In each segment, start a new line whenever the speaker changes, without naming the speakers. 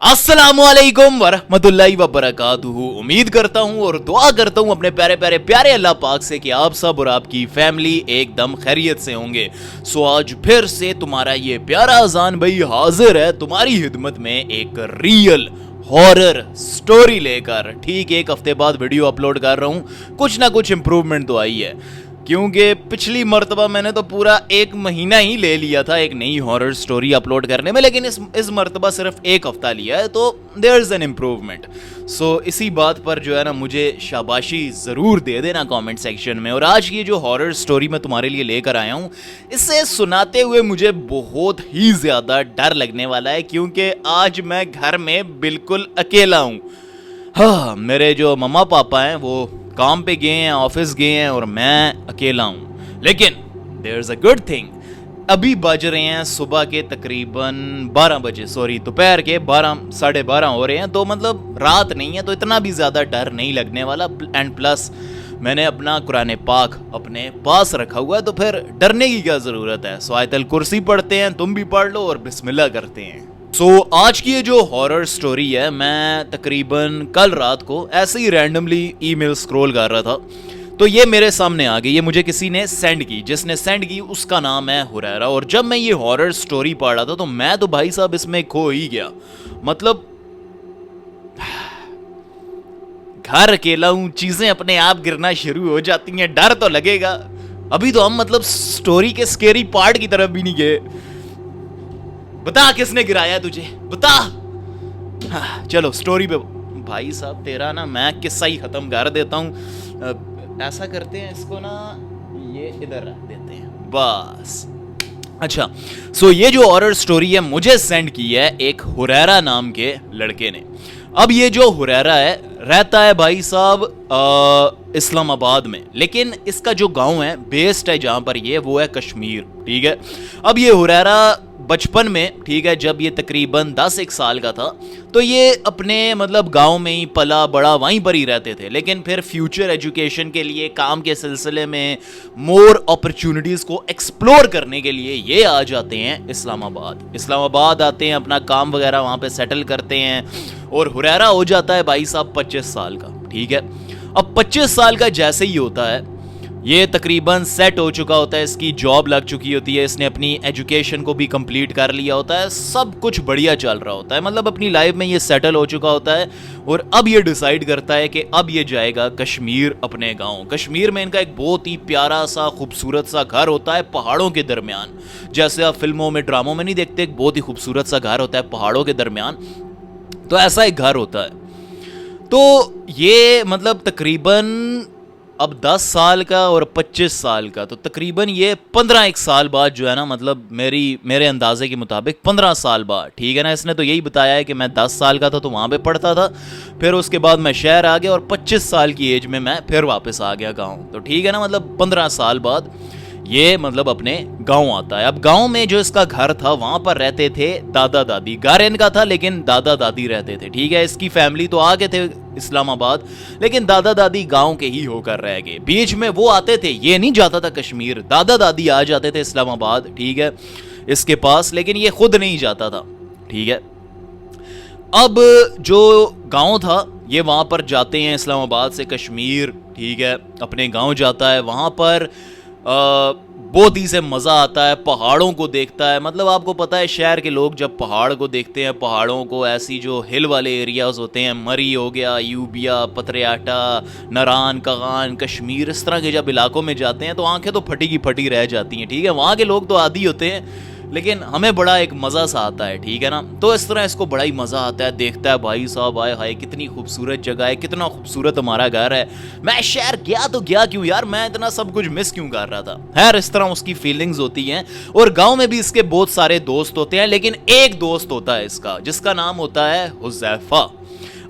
अस्सलामुअलैकुम वरहमतुल्लाहि वबरकातुहू। उम्मीद करता हूँ और दुआ करता हूँ अपने प्यारे प्यारे प्यारे अल्लाह पाक से कि आप सब और आपकी फैमिली एकदम खैरियत से होंगे। सो आज फिर से तुम्हारा ये प्यारा अजान भाई हाजिर है तुम्हारी खिदमत में एक रियल हॉरर स्टोरी लेकर। ठीक एक हफ्ते बाद वीडियो अपलोड कर रहा हूँ, कुछ ना कुछ इम्प्रूवमेंट तो आई है, क्योंकि पिछली मर्तबा मैंने तो पूरा एक महीना ही ले लिया था एक नई हॉरर स्टोरी अपलोड करने में, लेकिन इस मर्तबा सिर्फ एक हफ्ता लिया है, तो देयर इज एन इम्प्रूवमेंट। सो इसी बात पर जो है ना मुझे शाबाशी ज़रूर दे देना कमेंट सेक्शन में। और आज की जो हॉरर स्टोरी मैं तुम्हारे लिए लेकर आया हूँ, इसे सुनाते हुए मुझे बहुत ही ज़्यादा डर लगने वाला है, क्योंकि आज मैं घर में बिल्कुल अकेला हूँ। हाँ, मेरे जो मम्मा पापा हैं वो काम पे गए हैं, ऑफिस गए हैं और मैं अकेला हूं। लेकिन there is a good thing, अभी बज रहे हैं सुबह के तकरीबन 12 बजे, सॉरी दोपहर के 12 साढ़े 12 हो रहे हैं, तो मतलब रात नहीं है, तो इतना भी ज़्यादा डर नहीं लगने वाला। एंड प्लस मैंने अपना कुरान पाक अपने पास रखा हुआ है, तो फिर डरने की क्या ज़रूरत है। सो आयतल कुर्सी पढ़ते हैं, तुम भी पढ़ लो और बिस्मिल्लाह करते हैं। सो आज की ये जो हॉरर स्टोरी है, मैं तकरीबन कल रात को ऐसे ही रैंडमली ईमेल स्क्रॉल कर रहा था, तो ये मेरे सामने आ गई। ये मुझे किसी ने सेंड की, जिसने सेंड की उसका नाम है हुरैरा। और जब मैं ये हॉरर स्टोरी पढ़ रहा था तो मैं तो भाई साहब इसमें खो ही गया। मतलब घर अकेला हूं, चीजें अपने आप गिरना शुरू हो जाती हैं, डर तो लगेगा। अभी तो हम मतलब स्टोरी के स्केरी पार्ट की तरफ भी नहीं गए। बता किसने गिराया तुझे, बता। हाँ, चलो स्टोरी पे। भाई साहब तेरा ना मैं किस्सा ही खत्म कर देता हूँ। ऐसा करते हैं, इसको ना ये इधर रख देते हैं बस। अच्छा, सो ये जो हॉरर स्टोरी है मुझे सेंड की है एक हुरैरा नाम के लड़के ने। अब ये जो हुरैरा है रहता है भाई साहब इस्लामाबाद में, लेकिन इसका जो गांव है बेस्ड है जहां पर ये वो है कश्मीर। ठीक है, अब ये हुरैरा बचपन में, ठीक है, जब ये तकरीबन 10-1 साल का था, तो ये अपने मतलब गांव में ही पला बड़ा, वहीं पर ही रहते थे। लेकिन फिर फ्यूचर एजुकेशन के लिए, काम के सिलसिले में, मोर अपॉर्चुनिटीज़ को एक्सप्लोर करने के लिए ये आ जाते हैं इस्लामाबाद आते हैं, अपना काम वगैरह वहाँ पे सेटल करते हैं। और हुरैरा हो जाता है भाई साहब 25 साल का। ठीक है, अब 25 साल का जैसे ही होता है, ये तकरीबन सेट हो चुका होता है, इसकी जॉब लग चुकी होती है, इसने अपनी एजुकेशन को भी कंप्लीट कर लिया होता है, सब कुछ बढ़िया चल रहा होता है, मतलब अपनी लाइफ में ये सेटल हो चुका होता है। और अब ये डिसाइड करता है कि अब ये जाएगा कश्मीर, अपने गांव। कश्मीर में इनका एक बहुत ही प्यारा सा खूबसूरत सा घर होता है पहाड़ों के दरमियान। जैसे आप फिल्मों में, ड्रामों में नहीं देखते, एक बहुत ही खूबसूरत सा घर होता है पहाड़ों के दरमियान, तो ऐसा एक घर होता है। तो ये मतलब तकरीबन अब 10 साल का और 25 साल का, तो तकरीबन ये 15-1 साल बाद जो है ना, मतलब मेरे अंदाजे के मुताबिक 15 साल बाद, ठीक है ना। इसने तो यही बताया है कि मैं 10 साल का था तो वहाँ पे पढ़ता था, फिर उसके बाद मैं शहर आ गया और 25 साल की एज में मैं फिर वापस आ गया गाँव। तो ठीक है ना, मतलब 15 साल बाद ये मतलब अपने गांव आता है। अब गांव में जो इसका घर था वहां पर रहते थे दादा दादी। घर इनका था लेकिन दादा दादी रहते थे। ठीक है, इसकी फैमिली तो आ गए थे इस्लामाबाद, लेकिन दादा दादी गांव के ही होकर रह गए। बीच में वो आते थे, ये नहीं जाता था कश्मीर, दादा दादी आ जाते थे इस्लामाबाद, ठीक है, इसके पास, लेकिन ये खुद नहीं जाता था। ठीक है, अब जो गांव था ये वहां पर जाते हैं इस्लामाबाद से कश्मीर, ठीक है, अपने गांव जाता है। वहां पर बहुत ही से मज़ा आता है, पहाड़ों को देखता है। मतलब आपको पता है शहर के लोग जब पहाड़ को देखते हैं, पहाड़ों को, ऐसी जो हिल वाले एरियाज़ होते हैं, मरी हो गया, यूबिया, पतरियाटा, नरान, कगान, कश्मीर, इस तरह के जब इलाकों में जाते हैं तो आंखें तो फटी की फटी रह जाती हैं। ठीक है, वहाँ के लोग तो आदी होते हैं, लेकिन हमें बड़ा एक मज़ा सा आता है। ठीक है ना, तो इस तरह इसको बड़ा ही मज़ा आता है, देखता है भाई साहब आए हाय कितनी खूबसूरत जगह है, कितना खूबसूरत हमारा घर है, मैं शहर गया तो गया क्यों यार, मैं इतना सब कुछ मिस क्यों कर रहा था। खैर इस तरह उसकी फीलिंग्स होती हैं। और गांव में भी इसके बहुत सारे दोस्त होते हैं, लेकिन एक दोस्त होता है इसका जिसका नाम होता है हुज़ैफा।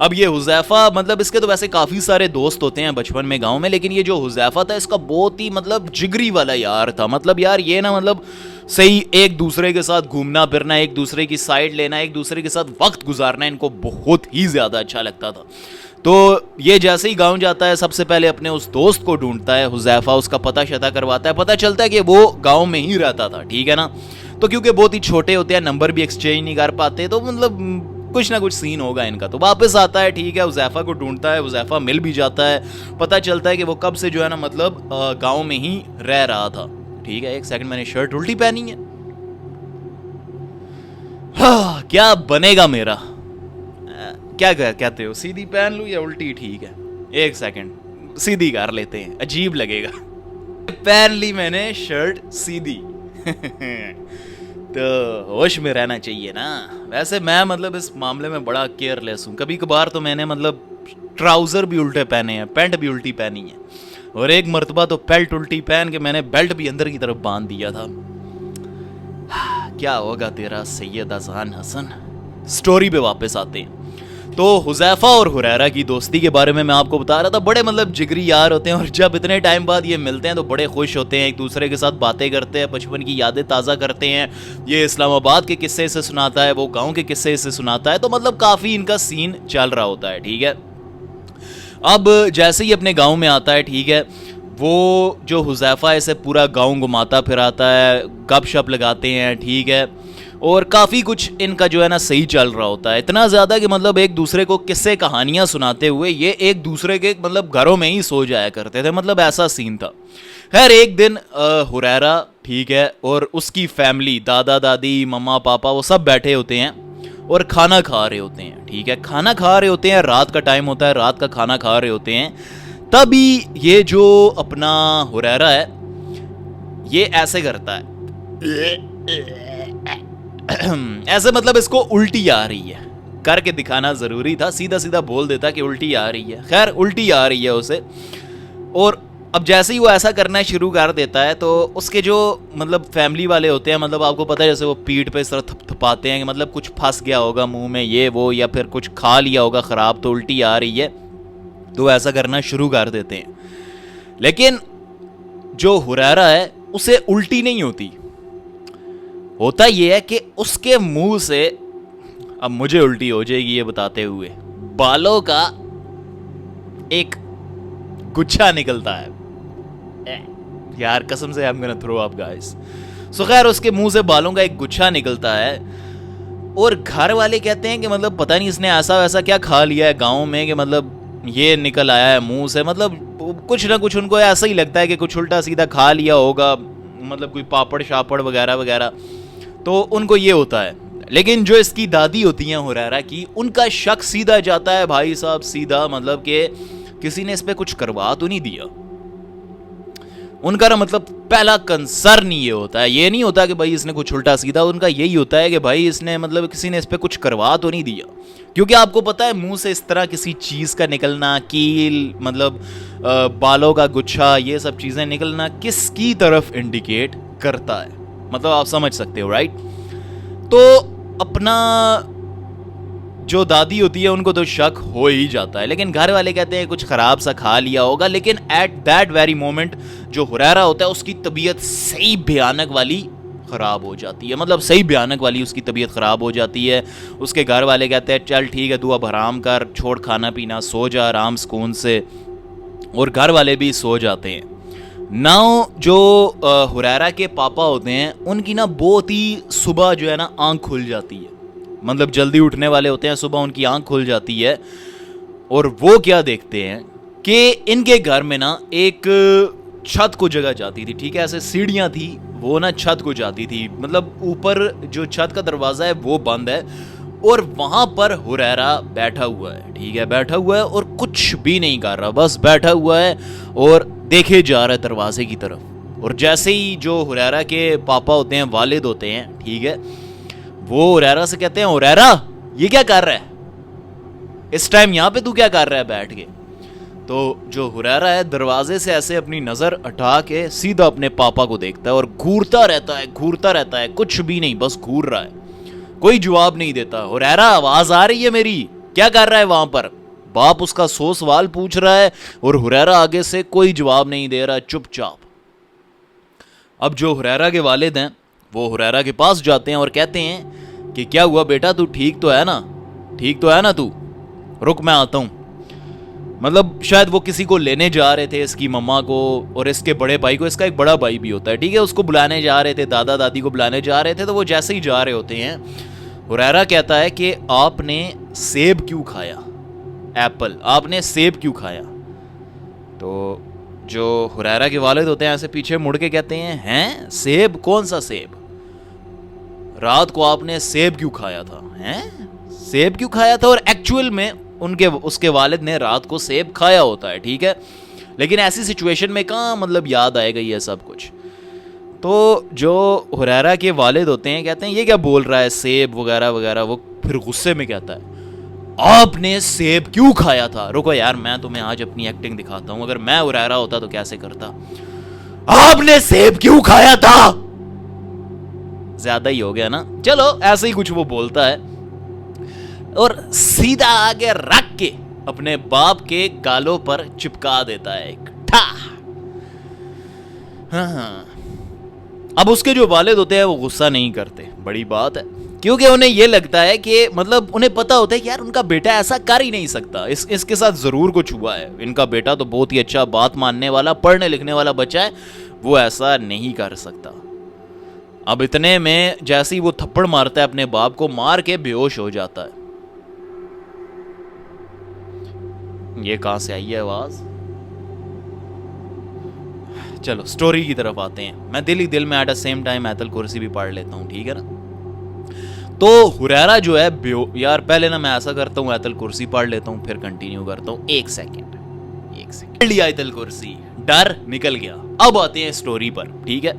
अब ये हुज़ैफा, मतलब इसके तो वैसे काफ़ी सारे दोस्त होते हैं बचपन में गांव में, लेकिन ये जो हुज़ैफा था इसका बहुत ही मतलब जिगरी वाला यार था। मतलब यार ये ना मतलब सही एक दूसरे के साथ घूमना फिरना, एक दूसरे की साइड लेना, एक दूसरे के साथ वक्त गुजारना इनको बहुत ही ज़्यादा अच्छा लगता था। तो ये जैसे ही गांव जाता है सबसे पहले अपने उस दोस्त को ढूंढता है हुज़ैफा, उसका पता शता करवाता है, पता चलता है कि वो गांव में ही रहता था। ठीक है ना, तो क्योंकि बहुत ही छोटे होते हैं, नंबर भी एक्सचेंज नहीं कर पाते, तो मतलब कुछ ना कुछ सीन होगा इनका। तो वापस आता है, ठीक है, हुज़ैफा को ढूंढता है, हुज़ैफा मिल भी जाता है, पता चलता है कि वो कब से जो है ना मतलब गाँव में ही रह रहा था। ठीक है, एक सेकंड, मैंने शर्ट उल्टी पहनी है। हाँ, क्या बनेगा मेरा, क्या कहते हो, सीधी पहन लूं या उल्टी? ठीक है, एक सेकंड, सीधी कर लेते हैं, अजीब लगेगा। पहन ली मैंने शर्ट सीधी। तो होश में रहना चाहिए ना। वैसे मैं मतलब इस मामले में बड़ा केयरलेस हूँ। कभी कभार तो मैंने मतलब ट्राउजर भी उल्टे पहने हैं, पैंट भी उल्टी पहनी है, और एक मर्तबा तो बेल्ट उल्टी पहन के मैंने बेल्ट भी अंदर की तरफ बांध दिया था। क्या होगा तेरा सैयद अज़हान हसन। स्टोरी पे वापस आते हैं। तो हुज़ैफा और हुरैरा की दोस्ती के बारे में मैं आपको बता रहा था। बड़े मतलब जिगरी यार होते हैं, और जब इतने टाइम बाद ये मिलते हैं तो बड़े खुश होते हैं, एक दूसरे के साथ बातें करते हैं, बचपन की यादें ताज़ा करते हैं। ये इस्लामाबाद के किस्से से सुनाता है, वो गाँव के किस्से से सुनाता है, तो मतलब काफ़ी इनका सीन चल रहा होता है। ठीक है, अब जैसे ही अपने गाँव में आता है, ठीक है, वो जो हुज़ैफा ऐसे पूरा गाँव घुमाता फिराता है, गपशप लगाते हैं, ठीक है, और काफ़ी कुछ इनका जो है ना सही चल रहा होता है। इतना ज़्यादा कि मतलब एक दूसरे को किस्से कहानियाँ सुनाते हुए ये एक दूसरे के मतलब घरों में ही सो जाया करते थे, मतलब ऐसा सीन था। खैर एक दिन हुरैरा, ठीक है, और उसकी फैमिली, दादा दादी, मम्मा पापा, वो सब बैठे होते हैं और खाना खा रहे होते हैं। ठीक है, खाना खा रहे होते हैं, रात का टाइम होता है, रात का खाना खा रहे होते हैं। तभी ये जो अपना हुरैरा है ये ऐसे करता है, ऐसे मतलब इसको उल्टी आ रही है, करके दिखाना जरूरी था, सीधा सीधा बोल देता कि उल्टी आ रही है। खैर उल्टी आ रही है उसे, और अब जैसे ही वो ऐसा करना शुरू कर देता है तो उसके जो मतलब फैमिली वाले होते हैं, मतलब आपको पता है जैसे वो पीठ पे इस तरह थपथपाते हैं कि मतलब कुछ फंस गया होगा मुंह में ये वो, या फिर कुछ खा लिया होगा ख़राब तो उल्टी आ रही है, तो ऐसा करना शुरू कर देते हैं। लेकिन जो हुरैरा है उसे उल्टी नहीं होती। होता यह है कि उसके मुंह से, अब मुझे उल्टी हो जाएगी ये बताते हुए, बालों का एक गुच्छा निकलता है। यार कसम से I am gonna throw up guys. So खैर उसके मुंह से बालों का एक गुच्छा निकलता है, और घर वाले कहते हैं कि मतलब पता नहीं इसने ऐसा वैसा क्या खा लिया है गाँव में कि मतलब ये निकल आया है मुंह से। मतलब कुछ ना कुछ उनको ऐसा ही लगता है कि कुछ उल्टा सीधा खा लिया होगा, मतलब कोई पापड़ शापड़ वगैरह वगैरह, तो उनको ये होता है। लेकिन जो इसकी दादी होती हैं हुरैरा की, उनका शक सीधा जाता है भाई साहब, सीधा मतलब कि किसी ने इस पे कुछ करवा तो नहीं दिया। उनका ना मतलब पहला कंसर्न ये होता है, ये नहीं होता कि भाई इसने कुछ उल्टा सीधा, उनका यही होता है कि भाई इसने मतलब किसी ने इस पे कुछ करवा तो नहीं दिया। क्योंकि आपको पता है मुंह से इस तरह किसी चीज़ का निकलना, कील मतलब बालों का गुच्छा, ये सब चीज़ें निकलना किसकी तरफ इंडिकेट करता है, मतलब आप समझ सकते हो राइट। तो अपना जो दादी होती है उनको तो शक हो ही जाता है, लेकिन घर वाले कहते हैं कुछ खराब सा खा लिया होगा। लेकिन एट दैट वेरी मोमेंट जो हुरैरा होता है उसकी तबीयत सही भयानक वाली ख़राब हो जाती है, मतलब सही भयानक वाली उसकी तबीयत ख़राब हो जाती है। उसके घर वाले कहते हैं चल ठीक है तू अब आराम कर, छोड़ खाना पीना, सो जा आराम सुकून से, और घर वाले भी सो जाते हैं। नाउ जो हुरैरा के पापा होते हैं उनकी ना बहुत ही सुबह जो है ना आँख खुल जाती है, मतलब जल्दी उठने वाले होते हैं, सुबह उनकी आँख खुल जाती है, और वो क्या देखते हैं कि इनके घर में ना एक छत को जगह जाती थी। ठीक है, ऐसे सीढ़ियाँ थी, वो ना छत को जाती थी, मतलब ऊपर जो छत का दरवाज़ा है वो बंद है, और वहाँ पर हुरैरा बैठा हुआ है। ठीक है, बैठा हुआ है और कुछ भी नहीं कर रहा, बस बैठा हुआ है और देखे जा रहा है दरवाजे की तरफ। और जैसे ही जो हुरैरा के पापा होते हैं, वालिद होते हैं, ठीक है, वो हुरैरा से कहते हैं हुरैरा ये क्या कर रहा है इस टाइम यहाँ पे, तू क्या कर रहा है बैठ के। तो जो हुरैरा है दरवाजे से ऐसे अपनी नज़र हटा के सीधा अपने पापा को देखता है और घूरता रहता है, कुछ भी नहीं, बस घूर रहा है, कोई जवाब नहीं देता। हुरैरा आवाज़ आ रही है मेरी, क्या कर रहा है वहाँ पर? बाप उसका 100 सवाल पूछ रहा है और हुरैरा आगे से कोई जवाब नहीं दे रहा, चुपचाप। अब जो हुरैरा के वालिद हैं वो हुरैरा के पास जाते हैं और कहते हैं कि क्या हुआ बेटा, तू ठीक तो है ना तू, रुक मैं आता हूँ। मतलब शायद वो किसी को लेने जा रहे थे, इसकी मम्मा को और इसके बड़े भाई को, इसका एक बड़ा भाई भी होता है, ठीक है, उसको बुलाने जा रहे थे, दादा दादी को बुलाने जा रहे थे। तो वो जैसे ही जा रहे होते हैं हुरैरा कहता है कि आपने सेब क्यों खाया, एप्पल, आपने सेब क्यों खाया। तो जो हुरैरा के वालिद होते हैं ऐसे पीछे मुड़ के कहते हैं सेब, कौन सा सेब, रात को आपने सेब क्यों खाया था, हैं सेब क्यों खाया था। और एक्चुअल में उसके वालिद ने रात को सेब खाया होता है, ठीक है, लेकिन ऐसी सिचुएशन में कहाँ मतलब याद आएगा ये सब कुछ। तो जो हुरैरा के वालिद होते हैं कहते हैं ये क्या बोल रहा है सेब वगैरह वगैरह। वो फिर गुस्से में कहता है आपने सेब क्यों खाया था। रुको यार, मैं तुम्हें आज अपनी एक्टिंग दिखाता हूं, अगर मैं हुरैरा होता तो कैसे करता। आपने सेब क्यों खाया था, ज्यादा ही हो गया ना। चलो ऐसे ही कुछ वो बोलता है और सीधा आगे रख के अपने बाप के गालों पर चिपका देता है एक ठा। हाँ। अब उसके जो वालिद होते हैं वो गुस्सा नहीं करते, बड़ी बात है, क्योंकि उन्हें ये लगता है कि मतलब उन्हें पता होता है कि यार उनका बेटा ऐसा कर ही नहीं सकता, इसके साथ जरूर कुछ हुआ है, इनका बेटा तो बहुत ही अच्छा, बात मानने वाला, पढ़ने लिखने वाला बच्चा है, वो ऐसा नहीं कर सकता। अब इतने में जैसे ही वो थप्पड़ मारता है अपने बाप को, मार के बेहोश हो जाता है। ये कहां से आई है आवाज। चलो स्टोरी की तरफ आते हैं। मैं दिल ही दिल में एट द सेम टाइम आयतल कुर्सी भी पढ़ लेता हूं, ठीक है ना। तो हुरैरा जो है यार पहले ना मैं ऐसा करता हूं, आयतल कुर्सी पढ़ लेता हूं फिर कंटिन्यू करता हूं। एक सेकंड लिया आयतल कुर्सी, डर निकल गया। अब आते हैं स्टोरी पर, ठीक है।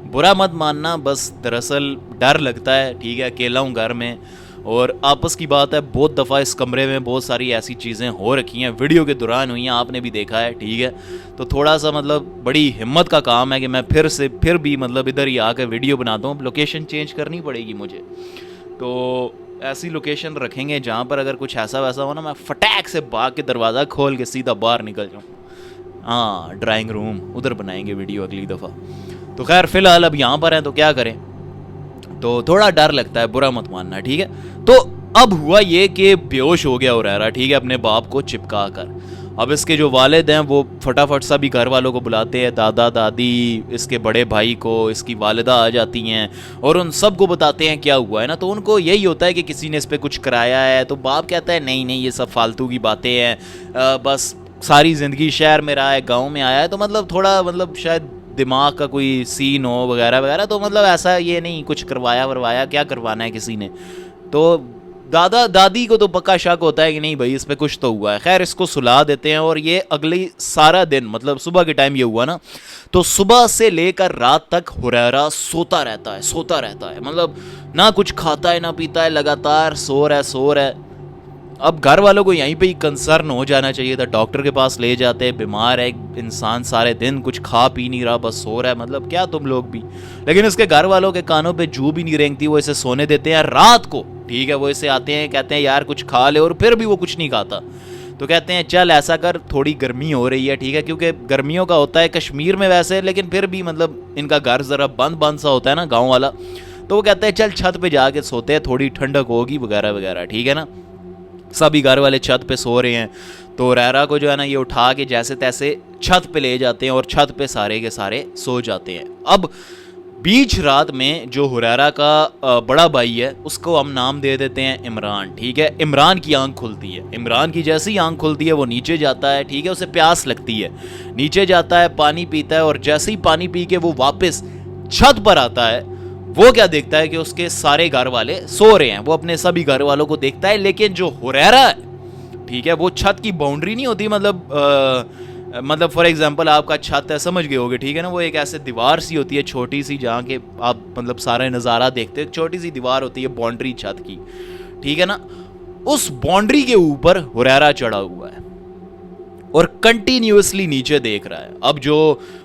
बुरा मत मानना, बस दरअसल डर लगता है, ठीक है, अकेला हूं घर में, और आपस की बात है बहुत दफ़ा इस कमरे में बहुत सारी ऐसी चीज़ें हो रखी हैं, वीडियो के दौरान हुई हैं, आपने भी देखा है, ठीक है। तो थोड़ा सा मतलब बड़ी हिम्मत का काम है कि मैं फिर भी मतलब इधर ही आकर वीडियो बनाता हूँ। लोकेशन चेंज करनी पड़ेगी मुझे, तो ऐसी लोकेशन रखेंगे जहाँ पर अगर कुछ ऐसा वैसा हो ना, मैं फटाक से भाग के दरवाज़ा खोल के सीधा बाहर निकल जाऊँ। हाँ, ड्राइंग रूम, उधर बनाएंगे वीडियो अगली दफ़ा। तो खैर फ़िलहाल अब यहाँ पर हैं तो क्या करें, तो थोड़ा डर लगता है, बुरा मत मानना, ठीक है। तो अब हुआ ये कि बेहोश हो गया हुरैरा, ठीक है, अपने बाप को चिपका कर। अब इसके जो वालिद हैं वो फटाफट सभी घर वालों को बुलाते हैं, दादा दादी, इसके बड़े भाई को, इसकी वालिदा आ जाती हैं और उन सब को बताते हैं क्या हुआ है ना। तो उनको यही होता है कि किसी ने इस पर कुछ कराया है। तो बाप कहता है नहीं नहीं, ये सब फालतू की बातें हैं, बस सारी ज़िंदगी शहर में रहा है, गाँव में आया है, तो मतलब थोड़ा मतलब शायद दिमाग का कोई सीन हो वगैरह वगैरह, तो मतलब ऐसा ये नहीं कुछ करवाया वरवाया, क्या करवाना है किसी ने। तो दादा दादी को तो पक्का शक होता है कि नहीं भाई इस पे कुछ तो हुआ है। खैर इसको सुला देते हैं और ये अगली सारा दिन मतलब सुबह के टाइम ये हुआ ना, तो सुबह से लेकर रात तक हुरैरा सोता रहता है, मतलब ना कुछ खाता है ना पीता है, लगातार सो रहा है। अब घर वालों को यहीं पे ही कंसर्न हो जाना चाहिए था, डॉक्टर के पास ले जाते, बीमार है इंसान, सारे दिन कुछ खा पी नहीं रहा, बस सो रहा है, मतलब क्या तुम लोग भी। लेकिन उसके घर वालों के कानों पे जू भी नहीं रेंगती, वो इसे सोने देते हैं रात को, ठीक है। वो इसे आते हैं, कहते हैं यार कुछ खा ले, और फिर भी वो कुछ नहीं खाता। तो कहते हैं चल ऐसा कर, थोड़ी गर्मी हो रही है, ठीक है, क्योंकि गर्मियों का होता है कश्मीर में वैसे, लेकिन फिर भी मतलब इनका घर ज़रा बंद सा होता है ना गाँव वाला। तो वो कहते हैं चल छत पर जाके सोते हैं, थोड़ी ठंडक होगी वगैरह वगैरह, ठीक है ना। सभी घर वाले छत पे सो रहे हैं, तो हुरैरा को जो है ना ये उठा के जैसे तैसे छत पे ले जाते हैं और छत पे सारे के सारे सो जाते हैं। अब बीच रात में जो हुरैरा का बड़ा भाई है उसको हम नाम दे देते हैं इमरान, ठीक है। इमरान की आंख खुलती है, इमरान की जैसे ही आंख खुलती है वो नीचे जाता है, ठीक है, उसे प्यास लगती है, नीचे जाता है, पानी पीता है, और जैसे ही पानी पी के वो वापस छत पर आता है, वो क्या देखता है कि उसके सारे घर वाले सो रहे हैं। वो अपने सभी घर वालों को देखता है, लेकिन जो हुरैरा है, ठीक है, वो छत की बाउंड्री नहीं होती, मतलब फॉर एग्जांपल आपका छत है, समझ गए होगे, ठीक है ना, वो एक ऐसे दीवार सी होती है छोटी सी, जहाँ के आप मतलब सारे नज़ारा देखते हैं, छोटी सी दीवार होती है बाउंड्री छत की, ठीक है ना। उस बाउंड्री के ऊपर हुरैरा चढ़ा हुआ है और कंटिन्यूअसली नीचे देख रहा है। अब जो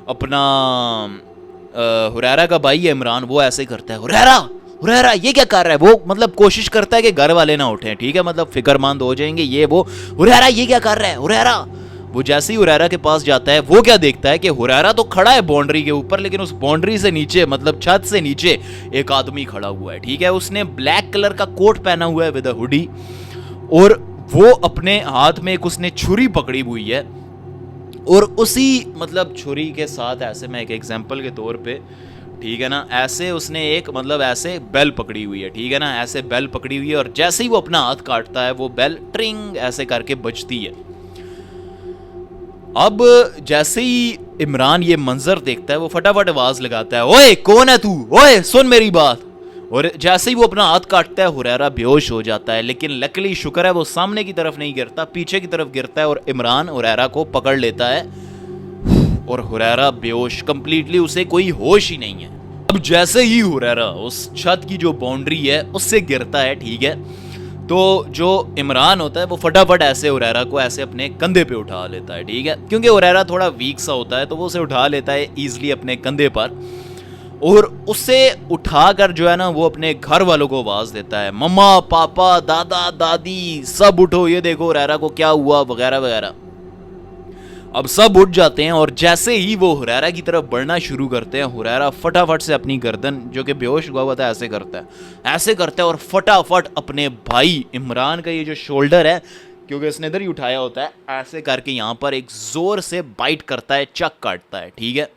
अपना हुरैरा का भाई है इमरान, वो ऐसे करता है, हुरैरा ये क्या कर रहा है। वो मतलब कोशिश करता है कि घर वाले ना उठें, ठीक है, मतलब फिक्रमंद हो जाएंगे ये वो। हुरैरा ये क्या कर रहा है, हुरैरा। वो जैसे ही हुरैरा के पास जाता है, वो क्या देखता है कि हुरैरा तो खड़ा है बाउंड्री के ऊपर, लेकिन उस बाउंड्री से नीचे मतलब छत से नीचे एक आदमी खड़ा हुआ है, ठीक है। उसने ब्लैक कलर का कोट पहना हुआ है विद अ हुडी, और वो अपने हाथ में एक उसने छुरी पकड़ी हुई है, और उसी मतलब छुरी के साथ ऐसे मैं एक एग्जांपल के तौर पे ठीक है ना, ऐसे उसने एक मतलब ऐसे बेल पकड़ी हुई है, ठीक है ना, ऐसे बेल पकड़ी हुई है और जैसे ही वो अपना हाथ काटता है वो बेल ट्रिंग ऐसे करके बजती है। अब जैसे ही इमरान ये मंजर देखता है वो फटाफट आवाज लगाता है, ओए कौन है तू, ओए सुन मेरी बात। और जैसे ही वो अपना हाथ काटता है हुरैरा बेहोश हो जाता है, लेकिन लकीली शुक्र है वो सामने की तरफ नहीं गिरता, पीछे की तरफ गिरता है और इमरान हुरैरा को पकड़ लेता है और हुरैरा बेहोश कंप्लीटली, उसे कोई होश ही नहीं है। अब जैसे ही हुरैरा उस छत की जो बाउंड्री है उससे गिरता है, ठीक है, तो जो इमरान होता है वो फटाफट ऐसे हुरैरा को ऐसे अपने कंधे पे उठा लेता है, ठीक है, क्योंकि हुरैरा थोड़ा वीक सा होता है तो वो उसे उठा लेता है इजीली अपने कंधे पर और उसे उठाकर जो है ना वो अपने घर वालों को आवाज देता है, मम्मा पापा दादा दादी सब उठो, ये देखो हुरैरा को क्या हुआ वगैरह वगैरह। अब सब उठ जाते हैं और जैसे ही वो हुरैरा की तरफ बढ़ना शुरू करते हैं, हुरैरा फटाफट से अपनी गर्दन जो कि बेहोश हुआ था ऐसे करता है और फटाफट अपने भाई इमरान का ये जो शोल्डर है, क्योंकि इसने इधर ही उठाया होता है, ऐसे करके यहाँ पर एक जोर से बाइट करता है, चक काटता है, ठीक है।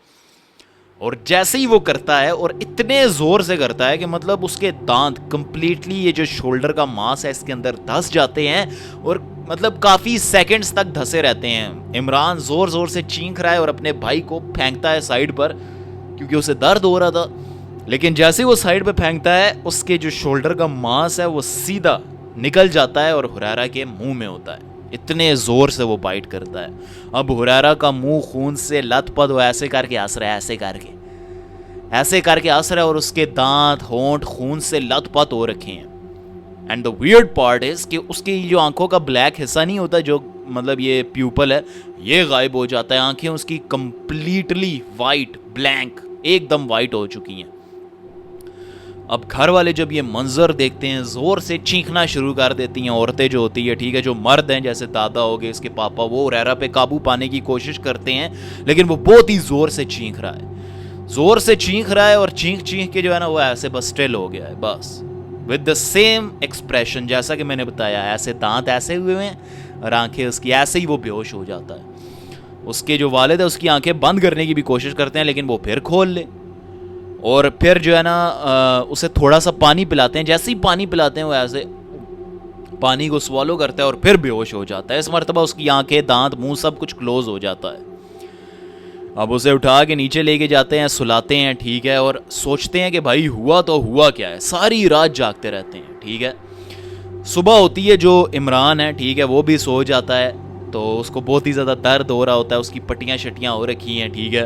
और जैसे ही वो करता है और इतने जोर से करता है कि मतलब उसके दांत कंप्लीटली ये जो शोल्डर का मांस है इसके अंदर धंस जाते हैं और मतलब काफी सेकंड्स तक धंसे रहते हैं। इमरान जोर जोर से चीख रहा है और अपने भाई को फेंकता है साइड पर क्योंकि उसे दर्द हो रहा था, लेकिन जैसे वो साइड पे फेंकता है उसके जो शोल्डर का मांस है वो सीधा निकल जाता है और हुरैरा के मुंह में होता है, इतने जोर से वो बाइट करता है। अब हुरैरा का मुंह खून से लथपथ, वो ऐसे करके हंस रहा है, ऐसे करके हंस रहा है और उसके दांत होंठ खून से लथपथ हो रखे हैं। And the weird part is कि उसकी जो आंखों का ब्लैक हिस्सा नहीं होता जो मतलब ये प्यूपल है, ये गायब हो जाता है, आंखें उसकी कंप्लीटली वाइट ब्लैंक एकदम वाइट हो चुकी हैं। अब घर वाले जब ये मंजर देखते हैं जोर से चीखना शुरू कर देती हैं, औरतें जो होती है, ठीक है, जो मर्द हैं जैसे दादा हो गए इसके पापा, वो हुरैरा पे काबू पाने की कोशिश करते हैं लेकिन वो बहुत ही जोर से चीख रहा है और चीख के जो है ना वो ऐसे बस स्टिल हो गया है, बस विद द सेम एक्सप्रेशन जैसा कि मैंने बताया, ऐसे दांत ऐसे हुए हैं और आंखें उसकी ऐसे ही वो बेहोश हो जाता है। उसके जो वालिद है उसकी आंखें बंद करने की भी कोशिश करते हैं लेकिन वो फिर खोल ले और फिर जो है ना उसे थोड़ा सा पानी पिलाते हैं। जैसे ही पानी पिलाते हैं वो ऐसे पानी को स्वॉलो करता है और फिर बेहोश हो जाता है। इस मरतबा उसकी आंखें दांत मुंह सब कुछ क्लोज हो जाता है। अब उसे उठा के नीचे लेके जाते हैं, सुलाते हैं, ठीक है, और सोचते हैं कि भाई हुआ तो हुआ क्या है। सारी रात जागते रहते हैं, ठीक है। सुबह होती है, जो इमरान है, ठीक है, वो भी सो जाता है तो उसको बहुत ही ज़्यादा दर्द हो रहा होता है, उसकी पट्टियाँ शटियाँ हो रखी हैं, ठीक है।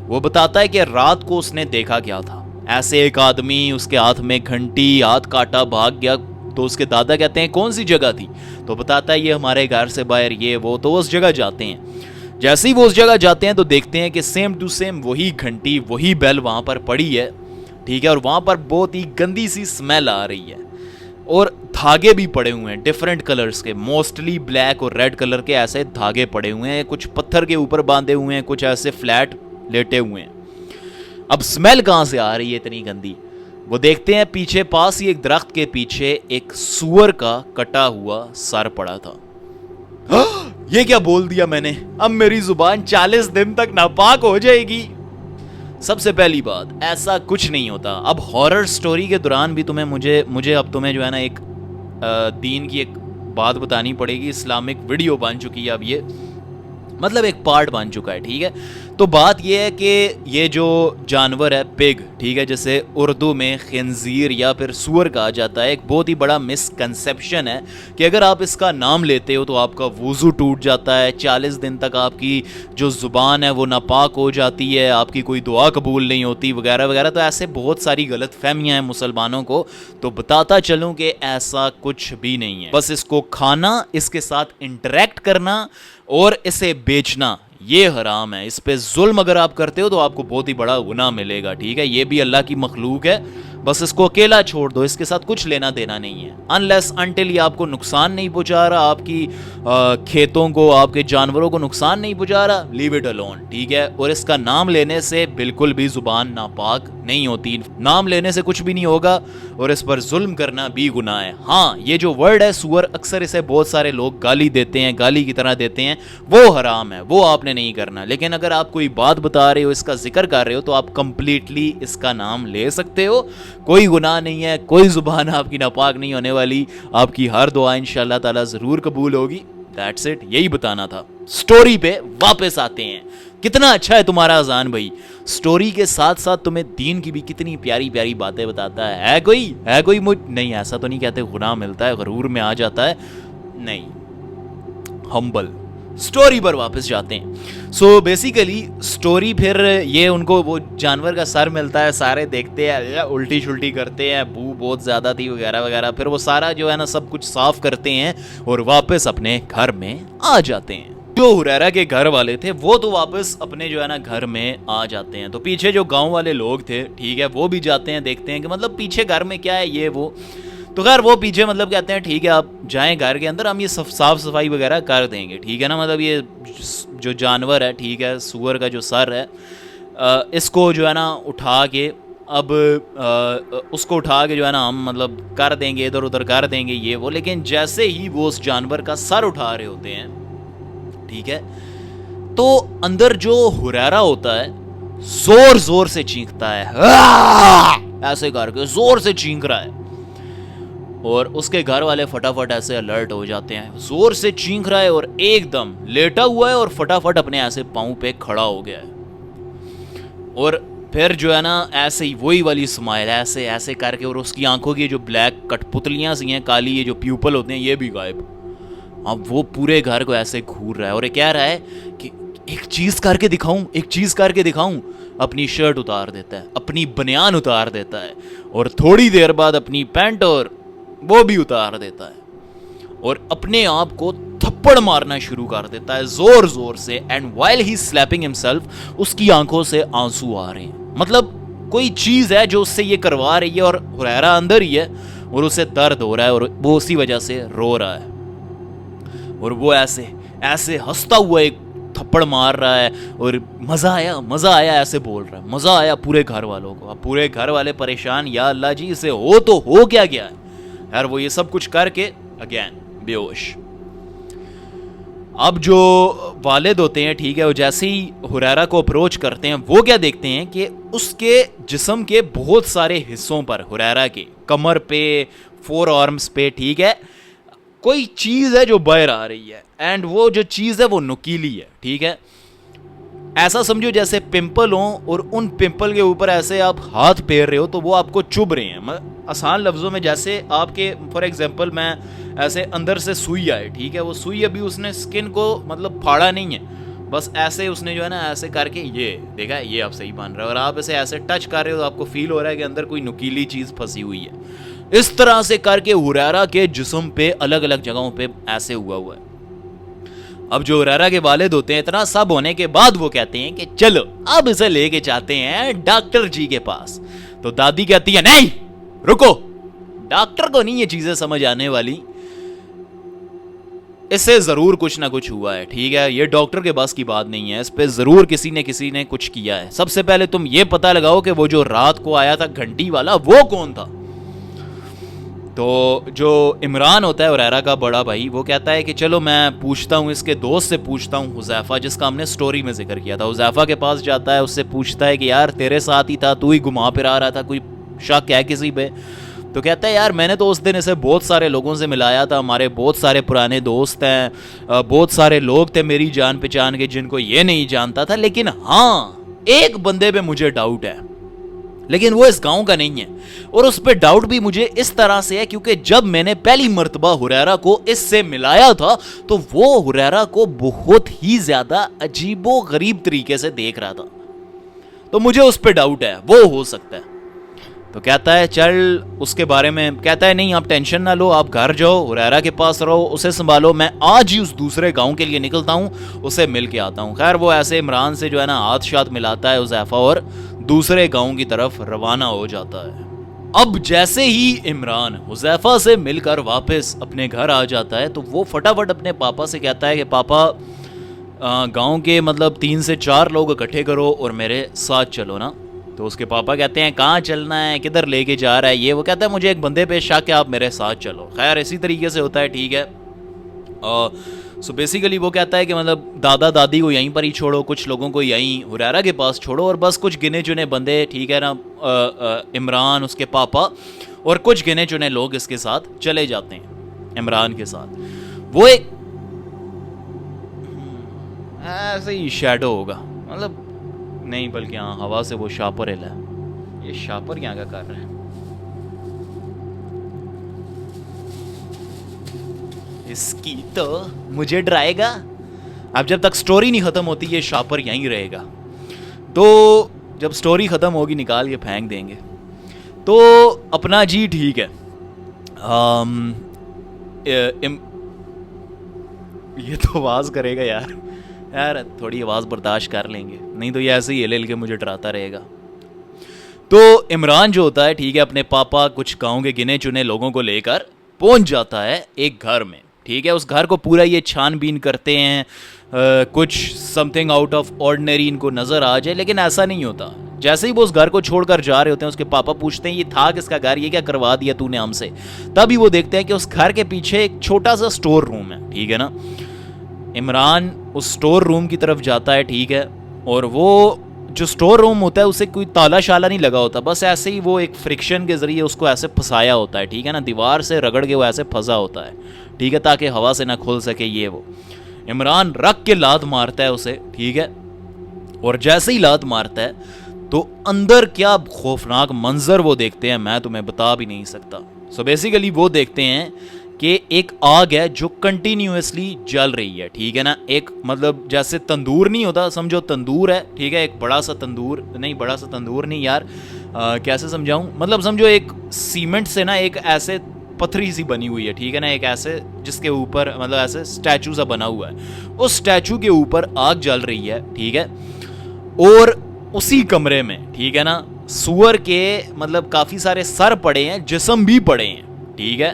वो बताता है कि रात को उसने देखा क्या था, ऐसे एक आदमी उसके हाथ में घंटी, हाथ काटा, भाग गया। तो उसके दादा कहते हैं कौन सी जगह थी, तो बताता है ये हमारे घर से बाहर, ये वो। तो उस जगह जाते हैं। जैसे ही वो उस जगह जाते हैं तो देखते हैं कि सेम टू सेम वही घंटी, वही बेल वहाँ पर पड़ी है, ठीक है, और वहाँ पर बहुत ही गंदी सी स्मेल आ रही है और धागे भी पड़े हुए हैं डिफरेंट कलर्स के, मोस्टली ब्लैक और रेड कलर के ऐसे धागे पड़े हुए हैं, कुछ पत्थर के ऊपर बांधे हुए हैं, कुछ ऐसे फ्लैट लेटे हुए हैं। अब स्मेल कहाँ से आ रही है इतनी गंदी? वो देखते हैं पीछे पास ही एक दरख्त के पीछे एक सूअर का कटा हुआ सर पड़ा था। ये क्या बोल दिया मैंने, अब मेरी जुबान 40 दिन तक नापाक हो जाएगी। सबसे पहली बात, ऐसा कुछ नहीं होता। अब हॉरर स्टोरी के दौरान भी मुझे अब तुम्हें जो है ना एक दीन की एक बात बतानी पड़ेगी। इस्लामिक वीडियो बन चुकी है अब, ये मतलब एक पार्ट बन चुका है, ठीक है। तो बात यह है कि ये जो जानवर है पिग, ठीक है, जैसे उर्दू में खिंजीर या फिर सूअर कहा जाता है, एक बहुत ही बड़ा मिसकंसेप्शन है कि अगर आप इसका नाम लेते हो तो आपका वुज़ू टूट जाता है, 40 दिन तक आपकी जो ज़ुबान है वो नापाक हो जाती है, आपकी कोई दुआ कबूल नहीं होती वगैरह वगैरह। तो ऐसे बहुत सारी गलत फहमियाँ हैं मुसलमानों को। तो बताता चलूँ कि ऐसा कुछ भी नहीं है, बस इसको खाना, इसके साथ इंटरेक्ट करना और इसे बेचना ये हराम है। इस पे जुल्म अगर आप करते हो तो आपको बहुत ही बड़ा गुनाह मिलेगा, ठीक है। ये भी अल्लाह की मखलूक है, बस इसको अकेला छोड़ दो, इसके साथ कुछ लेना देना नहीं है। अनलेस अनटिल ये आपको नुकसान नहीं पहुंचा रहा, आपकी खेतों को, आपके जानवरों को नुकसान नहीं पहुंचा रहा, लीव इट अलोन, ठीक है। और इसका नाम लेने से बिल्कुल भी जुबान नापाक नहीं होती, नाम लेने से कुछ भी नहीं होगा, और इस पर जुल्म करना भी गुनाह है। हाँ, ये जो वर्ड है सुअर, अक्सर इसे बहुत सारे लोग गाली देते हैं, गाली की तरह देते हैं, वो हराम है, वो आपने नहीं करना। लेकिन अगर आप कोई बात बता रहे हो, इसका जिक्र कर रहे हो, तो आप कंप्लीटली इसका नाम ले सकते हो, कोई गुनाह नहीं है, कोई जुबान आपकी नापाक नहीं होने वाली, आपकी हर दुआ इंशाअल्लाह ताला जरूर कबूल होगी। दैट्स इट, यही बताना था। स्टोरी पे वापस आते हैं। कितना अच्छा है तुम्हारा अजान भाई, स्टोरी के साथ साथ तुम्हें दीन की भी कितनी प्यारी प्यारी बातें बताता है कोई मुझ नहीं, ऐसा तो नहीं कहते गुनाह मिलता है, गरूर में आ जाता है, नहीं, हम्बल। स्टोरी पर वापस जाते हैं। सो बेसिकली स्टोरी, फिर ये उनको वो जानवर का सर मिलता है, सारे देखते हैं, उल्टी शुल्टी करते हैं, बू बहुत ज़्यादा थी वगैरह वगैरह, फिर वो सारा जो है ना सब कुछ साफ करते हैं और वापस अपने घर में आ जाते हैं। जो हुरैरा के घर वाले थे वो तो वापस अपने जो है ना घर में आ जाते हैं, तो पीछे जो गाँव वाले लोग थे, ठीक है, वो भी जाते हैं, देखते हैं कि मतलब पीछे घर में क्या है ये वो, तो खैर वो पीछे मतलब कहते हैं ठीक है आप जाएं घर के अंदर, हम ये साफ सफाई वगैरह कर देंगे, ठीक है ना। मतलब ये जो जानवर है, ठीक है, सूअर का जो सर है, इसको जो है ना उठा के, अब उसको उठा के जो है ना हम मतलब कर देंगे, इधर उधर कर देंगे ये वो। लेकिन जैसे ही वो उस जानवर का सर उठा रहे होते हैं, ठीक है, तो अंदर जो हुरैरा होता है जोर जोर से चीखता है, ऐसे करके जोर से चीख रहा है, और उसके घर वाले फटाफट ऐसे अलर्ट हो जाते हैं, जोर से चीख रहा है और एकदम लेटा हुआ है और फटाफट अपने ऐसे पांव पे खड़ा हो गया है। और फिर जो है ना ऐसे ही वही वाली स्माइल ऐसे ऐसे करके, और उसकी आंखों की जो ब्लैक कठपुतलियां सी हैं, काली, ये जो प्यूपल होते हैं, ये भी गायब। अब वो पूरे घर को ऐसे घूर रहा है और ये कह रहा है कि एक चीज करके दिखाऊं, एक चीज करके दिखाऊं। अपनी शर्ट उतार देता है, अपनी बनियान उतार देता है, और थोड़ी देर बाद अपनी पैंट और वो भी उतार देता है, और अपने आप को थप्पड़ मारना शुरू कर देता है जोर जोर से। And while he slapping himself, उसकी आंखों से आंसू आ रहे हैं, मतलब कोई चीज है जो उससे ये करवा रही है, और हुरैरा अंदर ही है और उसे दर्द हो रहा है और वो उसी वजह से रो रहा है, और वो ऐसे ऐसे हंसता हुआ एक थप्पड़ मार रहा है, और मजा आया ऐसे बोल रहा है, मजा आया पूरे घर वालों को। अब पूरे घर वाले परेशान, या अल्लाह जी इसे हो तो हो क्या गया है यार। वो ये सब कुछ करके अगेन बेहोश। अब जो वालिद होते हैं, ठीक है, वो जैसे ही हुरैरा को अप्रोच करते हैं, वो क्या देखते हैं कि उसके जिस्म के बहुत सारे हिस्सों पर, हुरैरा के कमर पे, फोर आर्म्स पे, ठीक है, कोई चीज़ है जो बाहर आ रही है, एंड वो जो चीज़ है वो नुकीली है, ठीक है। ऐसा समझो जैसे पिंपल हो, और उन पिंपल के ऊपर ऐसे आप हाथ फेर रहे हो तो वो आपको चुभ रहे हैं। आसान लफ्ज़ों में, जैसे आपके फॉर एग्जांपल मैं ऐसे अंदर से सुई आए, ठीक है, वो सुई अभी उसने स्किन को मतलब फाड़ा नहीं है, बस ऐसे उसने जो है ना ऐसे करके ये देखा, ये आप सही मान रहे हो, और आप इसे ऐसे टच कर रहे हो तो आपको फील हो रहा है कि अंदर कोई नुकीली चीज़ फंसी हुई है। इस तरह से करके हुरैरा के जिस्म पे अलग अलग जगहों पे ऐसे हुआ है। अब जो हुरैरा के वालिद होते हैं, इतना सब होने के बाद वो कहते हैं कि चलो अब इसे लेके जाते हैं डॉक्टर जी के पास। तो दादी कहती है नहीं रुको, डॉक्टर को नहीं ये चीजें समझ आने वाली, इससे जरूर कुछ ना कुछ हुआ है, ठीक है, ये डॉक्टर के बस की बात नहीं है, इस पे जरूर किसी ने कुछ किया है। सबसे पहले तुम ये पता लगाओ कि वो जो रात को आया था घंटी वाला, वो कौन था। तो जो इमरान होता है हुरैरा का बड़ा भाई, वो कहता है कि चलो मैं पूछता हूँ, इसके दोस्त से पूछता हूँ, हुज़ैफा, जिसका हमने स्टोरी में जिक्र किया था। हुज़ैफा के पास जाता है, उससे पूछता है कि यार तेरे साथ ही था, तू ही घुमा फिरा रहा था, कोई शक है किसी पे। तो कहता है यार मैंने तो उस दिन इसे बहुत सारे लोगों से मिलाया था, हमारे बहुत सारे पुराने दोस्त हैं, बहुत सारे लोग थे मेरी जान पहचान के जिनको ये नहीं जानता था, लेकिन हाँ एक बंदे पे मुझे डाउट है, लेकिन वो इस गांव का नहीं है। और उस पर डाउट भी मुझे इस तरह से है क्योंकि जब मैंने पहली मर्तबा हुरैरा को इससे मिलाया था तो वो हुरैरा को बहुत ही ज्यादा अजीबो गरीब तरीके से देख रहा था, तो मुझे उस पर डाउट है, वो हो सकता है। तो कहता है चल उसके बारे में, कहता है नहीं आप टेंशन ना लो, आप घर जाओ, हुरैरा के पास रहो, उसे संभालो, मैं आज ही उस दूसरे गांव के लिए निकलता हूँ, उसे मिल के आता हूँ। खैर वो ऐसे इमरान से जो है ना हाथ शात मिलाता है हुज़ैफा और दूसरे गांव की तरफ रवाना हो जाता है। अब जैसे ही इमरान हुज़ैफा से मिलकर वापस अपने घर आ जाता है तो वो फटाफट अपने पापा से कहता है कि पापा गांव के मतलब 3 से 4 लोग इकट्ठे करो और मेरे साथ चलो ना। तो उसके पापा कहते हैं कहाँ चलना है, किधर लेके जा रहा है ये। वो कहता है मुझे एक बंदे पे शक है, आप मेरे साथ चलो। खैर इसी तरीके से होता है, ठीक है। सो बेसिकली वो कहता है कि मतलब दादा दादी को यहीं पर ही छोड़ो, कुछ लोगों को यहीं हुरैरा के पास छोड़ो और बस कुछ गिने चुने बंदे, ठीक है ना, इमरान, उसके पापा और कुछ गिने चुने लोग इसके साथ चले जाते हैं इमरान के साथ। वो एक ऐसे ही शैडो होगा, मतलब नहीं बल्कि हाँ हवा से वो शापर हिला है। ये शापर क्या कर रहा है, इसकी तो मुझे डराएगा। अब जब तक स्टोरी नहीं खत्म होती ये शापर यहीं रहेगा, तो जब स्टोरी खत्म होगी निकाल के फेंक देंगे। तो अपना जी ठीक है। ये तो आवाज़ करेगा यार, यार थोड़ी आवाज़ बर्दाश्त कर लेंगे, नहीं तो ये ऐसे ही हिल के मुझे डराता रहेगा। तो इमरान जो होता है, ठीक है, अपने पापा कुछ गाँव के गिने चुने लोगों को लेकर पहुंच जाता है एक घर में, ठीक है। उस घर को पूरा ये छानबीन करते हैं, कुछ समथिंग आउट ऑफ ऑर्डिनरी इनको नज़र आ जाए, लेकिन ऐसा नहीं होता। जैसे ही वो उस घर को छोड़कर जा रहे होते हैं उसके पापा पूछते हैं ये था किसका घर, ये क्या करवा दिया तूने हमसे। तभी वो देखते हैं कि उस घर के पीछे एक छोटा सा स्टोर रूम है, ठीक है ना। इमरान उस स्टोर रूम की तरफ जाता है, ठीक है, और वो जो स्टोर रूम होता है उसे कोई ताला शाला नहीं लगा होता, बस ऐसे ही वो एक फ्रिक्शन के ज़रिए उसको ऐसे फंसाया होता है, ठीक है ना, दीवार से रगड़ के वो ऐसे फंसा होता है, ठीक है, ताकि हवा से ना खुल सके ये वो। इमरान रख के लात मारता है उसे, ठीक है, और जैसे ही लात मारता है तो अंदर क्या खौफनाक मंजर वो देखते हैं मैं तुम्हें बता भी नहीं सकता। सो बेसिकली वो देखते हैं कि एक आग है जो कंटिन्यूसली जल रही है, ठीक है ना। एक मतलब जैसे तंदूर नहीं होता, समझो तंदूर है, ठीक है, एक बड़ा सा तंदूर नहीं, बड़ा सा तंदूर नहीं यार, कैसे समझाऊं, मतलब समझो एक सीमेंट से ना एक ऐसे पथरी सी बनी हुई है, ठीक है ना, एक ऐसे जिसके ऊपर मतलब ऐसे स्टैचू सा बना हुआ है, उस स्टैचू के ऊपर आग जल रही है, ठीक है। और उसी कमरे में, ठीक है ना, सुअर के मतलब काफ़ी सारे सर पड़े हैं, जिस्म भी पड़े हैं, ठीक है,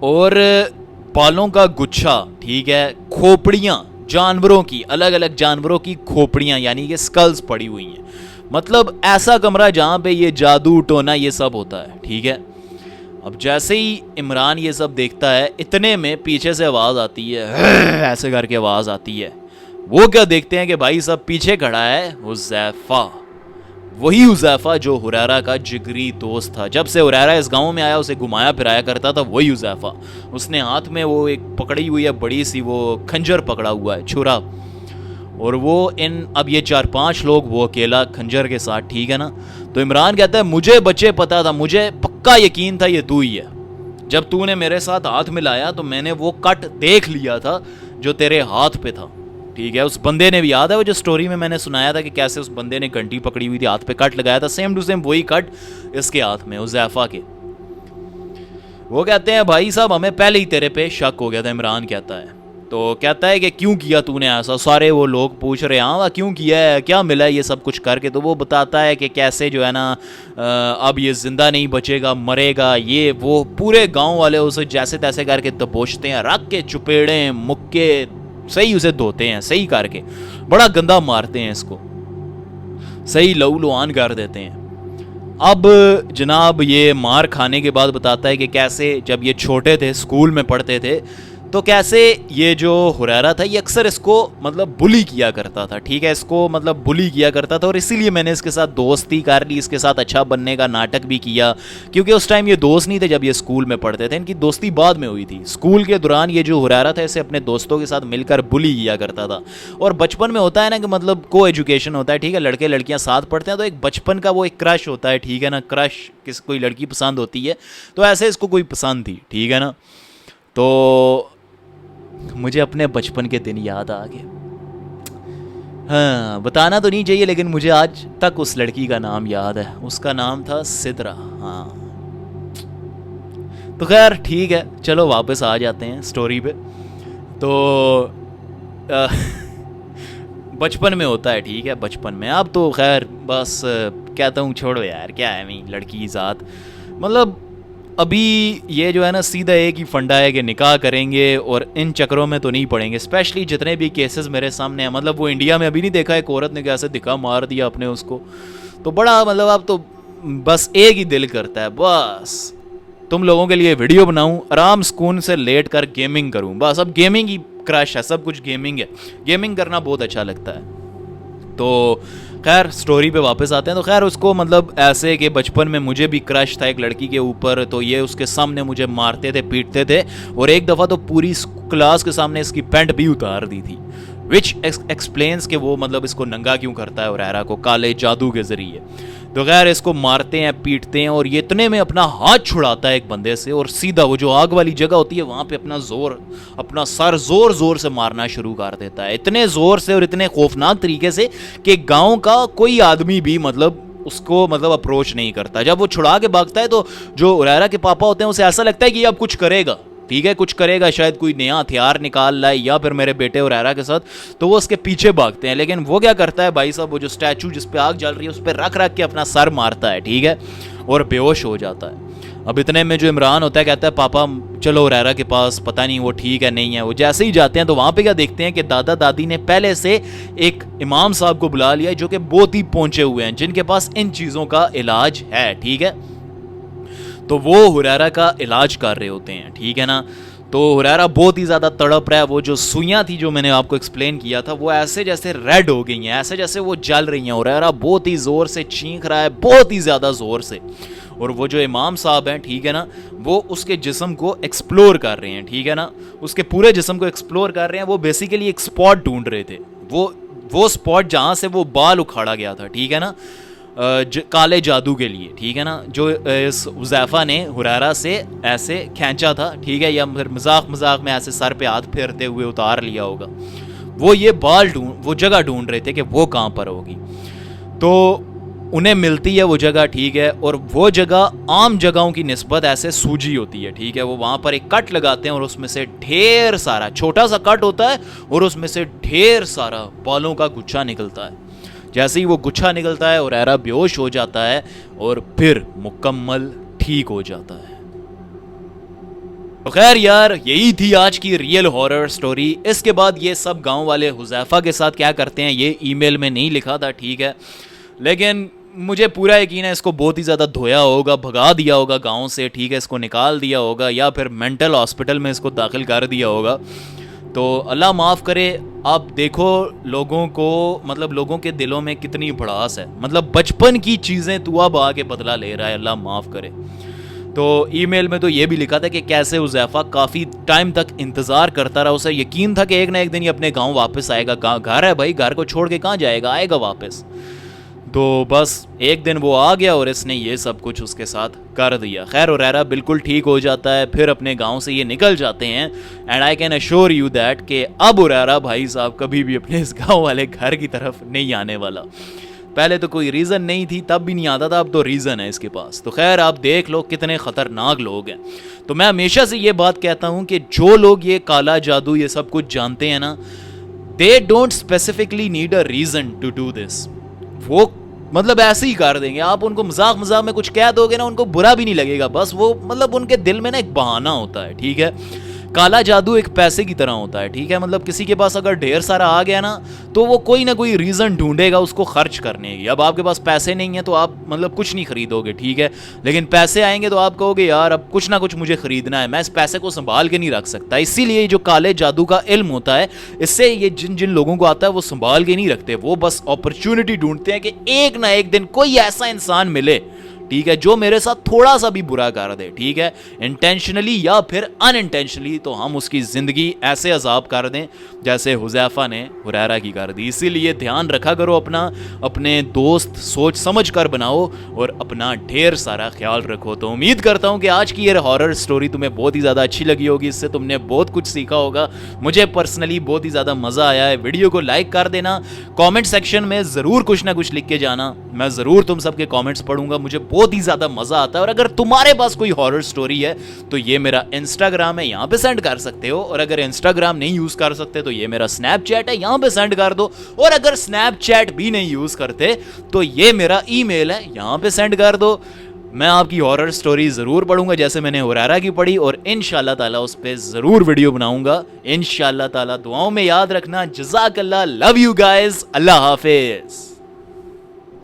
और पालों का गुच्छा, ठीक है, खोपड़ियाँ जानवरों की, अलग अलग जानवरों की खोपड़ियाँ यानी कि स्कल्स पड़ी हुई हैं। मतलब ऐसा कमरा जहाँ पे ये जादू टोना ये सब होता है, ठीक है। अब जैसे ही इमरान ये सब देखता है, इतने में पीछे से आवाज़ आती है, ऐसे करके आवाज़ आती है। वो क्या देखते हैं कि भाई सब पीछे खड़ा है हुज़ैफा, वही हुज़ैफा जो हुरैरा का जिगरी दोस्त था। जब से हुरैरा इस गांव में आया उसे घुमाया फिराया करता था वही हुज़ैफा। उसने हाथ में वो एक पकड़ी हुई है बड़ी सी वो खंजर पकड़ा हुआ है, छुरा, और वो इन अब ये 4-5 लोग, वो अकेला खंजर के साथ, ठीक है ना। तो इमरान कहता है मुझे बच्चे पता था, मुझे पक्का यकीन था ये तू ही है। जब तूने मेरे साथ हाथ मिलाया तो मैंने वो कट देख लिया था जो तेरे हाथ पे था, ठीक है। उस बंदे ने भी, याद है वो जो स्टोरी में मैंने सुनाया था कि कैसे उस बंदे ने घंटी पकड़ी हुई थी, हाथ पे कट लगाया था, सेम टू सेम वही कट इसके हाथ में, हुज़ैफा के। वो कहते हैं भाई साहब हमें पहले ही तेरे पे शक हो गया था, इमरान कहता है। तो कहता है कि क्यों किया तूने ऐसा, सारे वो लोग पूछ रहे हैं हाँ क्यों किया है, क्या मिला है ये सब कुछ करके। तो वो बताता है कि कैसे जो है ना अब ये जिंदा नहीं बचेगा, मरेगा, ये वो। पूरे गांव वाले उसे जैसे तैसे करके दबोचते हैं, रख के चुपेड़े मुक्के सही उसे धोते हैं, सही करके बड़ा गंदा मारते हैं इसको, सही लहू लुहान कर देते हैं। अब जनाब ये मार खाने के बाद बताता है कि कैसे जब ये छोटे थे, स्कूल में पढ़ते थे, तो कैसे ये जो हुरैरा था ये अक्सर इसको मतलब बुली किया करता था, ठीक है, इसको मतलब बुली किया करता था। और इसीलिए मैंने इसके साथ दोस्ती कर ली, इसके साथ अच्छा बनने का नाटक भी किया, क्योंकि उस टाइम ये दोस्त नहीं थे जब ये स्कूल में पढ़ते थे, इनकी दोस्ती बाद में हुई थी। स्कूल के दौरान ये जो हुरैरा था इसे अपने दोस्तों के साथ मिलकर बुली किया करता था। और बचपन में होता है ना कि मतलब को एजुकेशन होता है, ठीक है, लड़के लड़कियाँ साथ पढ़ते हैं, तो एक बचपन का वो एक क्रश होता है, ठीक है ना, क्रश, किस कोई लड़की पसंद होती है, तो ऐसे इसको कोई पसंद थी, ठीक है ना। तो मुझे अपने बचपन के दिन याद आ गए। हाँ, बताना तो नहीं चाहिए लेकिन मुझे आज तक उस लड़की का नाम याद है, उसका नाम था सिद्रा। हाँ, तो खैर ठीक है, चलो वापस आ जाते हैं स्टोरी पे। तो बचपन में होता है, ठीक है, बचपन में। अब तो खैर बस कहता हूँ छोड़ो यार, क्या है मैं लड़की के साथ, मतलब अभी ये जो है ना सीधा एक ही फंडा है कि निकाह करेंगे और इन चक्करों में तो नहीं पड़ेंगे। स्पेशली जितने भी केसेस मेरे सामने हैं, मतलब वो इंडिया में अभी नहीं देखा एक औरत ने कैसे दिखा मार दिया अपने उसको, तो बड़ा मतलब अब तो बस एक ही दिल करता है बस तुम लोगों के लिए वीडियो बनाऊं, आराम सुकून से लेट कर गेमिंग करूं, बस अब गेमिंग ही क्रश है, सब कुछ गेमिंग है, गेमिंग करना बहुत अच्छा लगता है। तो खैर स्टोरी पे वापस आते हैं। तो खैर उसको मतलब ऐसे कि बचपन में मुझे भी क्रश था एक लड़की के ऊपर, तो ये उसके सामने मुझे मारते थे पीटते थे, और एक दफ़ा तो पूरी क्लास के सामने इसकी पैंट भी उतार दी थी, विच एक्सप्लेन्स कि वो मतलब इसको नंगा क्यों करता है हुरैरा को काले जादू के ज़रिए। तो खैर इसको मारते हैं पीटते हैं, और ये इतने में अपना हाथ छुड़ाता है एक बंदे से, और सीधा वो जो आग वाली जगह होती है वहाँ पे अपना सर जोर जोर से मारना शुरू कर देता है, इतने जोर से और इतने खौफनाक तरीके से कि गांव का कोई आदमी भी मतलब उसको मतलब अप्रोच नहीं करता। जब वो छुड़ा के भागता है तो जो हुरैरा के पापा होते हैं उसे ऐसा लगता है कि अब कुछ करेगा, ठीक है कुछ करेगा, शायद कोई नया हथियार निकाल लाए या फिर मेरे बेटे हुरैरा के साथ, तो वो उसके पीछे भागते हैं। लेकिन वो क्या करता है भाई साहब, वो जो स्टैचू जिस पे आग जल रही है उस पर रख के अपना सर मारता है, ठीक है, और बेहोश हो जाता है। अब इतने में जो इमरान होता है कहता है पापा चलो हुरैरा के पास, पता नहीं वो ठीक है नहीं है। वो जैसे ही जाते हैं तो वहाँ पे क्या देखते हैं कि दादा दादी ने पहले से एक इमाम साहब को बुला लिया जो कि बहुत ही पहुंचे हुए हैं, जिनके पास इन चीज़ों का इलाज है, ठीक है। तो वो हुरैरा का इलाज कर रहे होते हैं, ठीक है ना। तो हुरैरा बहुत ही ज़्यादा तड़प रहा है, वो जो सुइयाँ थी जो मैंने आपको एक्सप्लेन किया था वो ऐसे जैसे रेड हो गई हैं, ऐसे जैसे वो जल रही हैं। हुरैरा बहुत ही ज़ोर से चीख रहा है, बहुत ही ज़्यादा ज़ोर से, और वो जो इमाम साहब हैं, ठीक है ना, वो उसके जिस्म को एक्सप्लोर कर रहे हैं, ठीक है ना, उसके पूरे जिस्म को एक्सप्लोर कर रहे हैं। वो बेसिकली एक स्पॉट ढूंढ रहे थे, वो स्पॉट जहाँ से वो बाल उखाड़ा गया था, ठीक है ना, काले जादू के लिए, ठीक है ना, जो इस हुज़ैफा ने हुरैरा से ऐसे खींचा था, ठीक है, या फिर मजाक में ऐसे सर पे हाथ फेरते हुए उतार लिया होगा। वो ये वो जगह ढूंढ रहे थे कि वो कहाँ पर होगी। तो उन्हें मिलती है वो जगह, ठीक है, और वो जगह आम जगहों की निस्बत ऐसे सूजी होती है, ठीक है। वो वहाँ पर एक कट लगाते हैं और उसमें से ढेर सारा, छोटा सा कट होता है और उसमें से ढेर सारा बालों का गुच्छा निकलता है। जैसे ही वो गुच्छा निकलता है हुरैरा बेहोश हो जाता है और फिर मुकम्मल ठीक हो जाता है। तो खैर यार यही थी आज की रियल हॉरर स्टोरी। इसके बाद ये सब गांव वाले हुज़ैफा के साथ क्या करते हैं ये ईमेल में नहीं लिखा था, ठीक है, लेकिन मुझे पूरा यकीन है इसको बहुत ही ज़्यादा धोया होगा, भगा दिया होगा गांव से, ठीक है, इसको निकाल दिया होगा या फिर मेंटल हॉस्पिटल में इसको दाखिल कर दिया होगा। तो अल्लाह माफ़ करे। आप देखो लोगों को, मतलब लोगों के दिलों में कितनी भड़ास है, मतलब बचपन की चीज़ें तू अब आके बदला ले रहा है, अल्लाह माफ़ करे। तो ईमेल में तो ये भी लिखा था कि कैसे हुज़ैफा काफ़ी टाइम तक इंतज़ार करता रहा, उसे यकीन था कि एक ना एक दिन ये अपने गांव वापस आएगा, घर है भाई, घर को छोड़ के कहाँ जाएगा, आएगा वापस। तो बस एक दिन वो आ गया और इसने ये सब कुछ उसके साथ कर दिया। खैर हुरैरा बिल्कुल ठीक हो जाता है, फिर अपने गांव से ये निकल जाते हैं। And I can assure you that कि अब हुरैरा भाई साहब कभी भी अपने इस गांव वाले घर की तरफ नहीं आने वाला। पहले तो कोई रीज़न नहीं थी, तब भी नहीं आता था, अब तो रीज़न है इसके पास। तो खैर आप देख लो कितने ख़तरनाक लोग हैं। तो मैं हमेशा से ये बात कहता हूँ कि जो लोग ये काला जादू ये सब कुछ जानते हैं ना, they don't specifically need a reason to do this. वो मतलब ऐसे ही कर देंगे, आप उनको मजाक में कुछ कह दोगे ना, उनको बुरा भी नहीं लगेगा, बस वो मतलब उनके दिल में ना एक बहाना होता है, ठीक है। काला जादू एक पैसे की तरह होता है, ठीक है, मतलब किसी के पास अगर ढेर सारा आ गया ना तो वो कोई ना कोई रीज़न ढूंढेगा उसको खर्च करने की। अब आपके पास पैसे नहीं है तो आप मतलब कुछ नहीं खरीदोगे, ठीक है, लेकिन पैसे आएंगे तो आप कहोगे यार अब कुछ ना कुछ मुझे खरीदना है, मैं इस पैसे को संभाल के नहीं रख सकता। इसीलिए जो काले जादू का इल्म होता है, इससे ये जिन जिन लोगों को आता है वो संभाल के नहीं रखते, वो बस अपॉर्चुनिटी ढूंढते हैं कि एक ना एक दिन कोई ऐसा इंसान मिले, ठीक है, जो मेरे साथ थोड़ा सा भी बुरा कर दे, ठीक है, इंटेंशनली या फिर अनइंटेंशनली, तो हम उसकी ज़िंदगी ऐसे अजाब कर दें जैसे हुज़ैफा ने हुरैरा की कर दी। इसीलिए ध्यान रखा करो अपना, अपने दोस्त सोच समझ कर बनाओ और अपना ढेर सारा ख्याल रखो। तो उम्मीद करता हूँ कि आज की ये हॉरर स्टोरी तुम्हें बहुत ही ज़्यादा अच्छी लगी होगी, इससे तुमने बहुत कुछ सीखा होगा। मुझे पर्सनली बहुत ही ज़्यादा मज़ा आया है। वीडियो को लाइक कर देना, कॉमेंट सेक्शन में ज़रूर कुछ ना कुछ लिख के जाना, मैं ज़रूर तुम सबके कमेंट्स पढ़ूंगा, मुझे बहुत ही ज़्यादा मज़ा आता है। और अगर तुम्हारे पास कोई हॉरर स्टोरी है तो ये मेरा इंस्टाग्राम है, यहाँ पे सेंड कर सकते हो। और अगर इंस्टाग्राम नहीं यूज़ कर सकते तो ये मेरा स्नैपचैट है, यहाँ पे सेंड कर दो। और अगर स्नैपचैट भी नहीं यूज़ करते तो ये मेरा ईमेल है, यहाँ पे सेंड कर दो। मैं आपकी हॉरर स्टोरी ज़रूर पढ़ूंगा जैसे मैंने हुरैरा की पढ़ी, और इंशाल्लाह ताला उस पर ज़रूर वीडियो बनाऊंगा इंशाल्लाह ताला। दुआओं में याद रखना। जज़ाकल्लाह, लव यू गाइस, अल्लाह हाफिज़।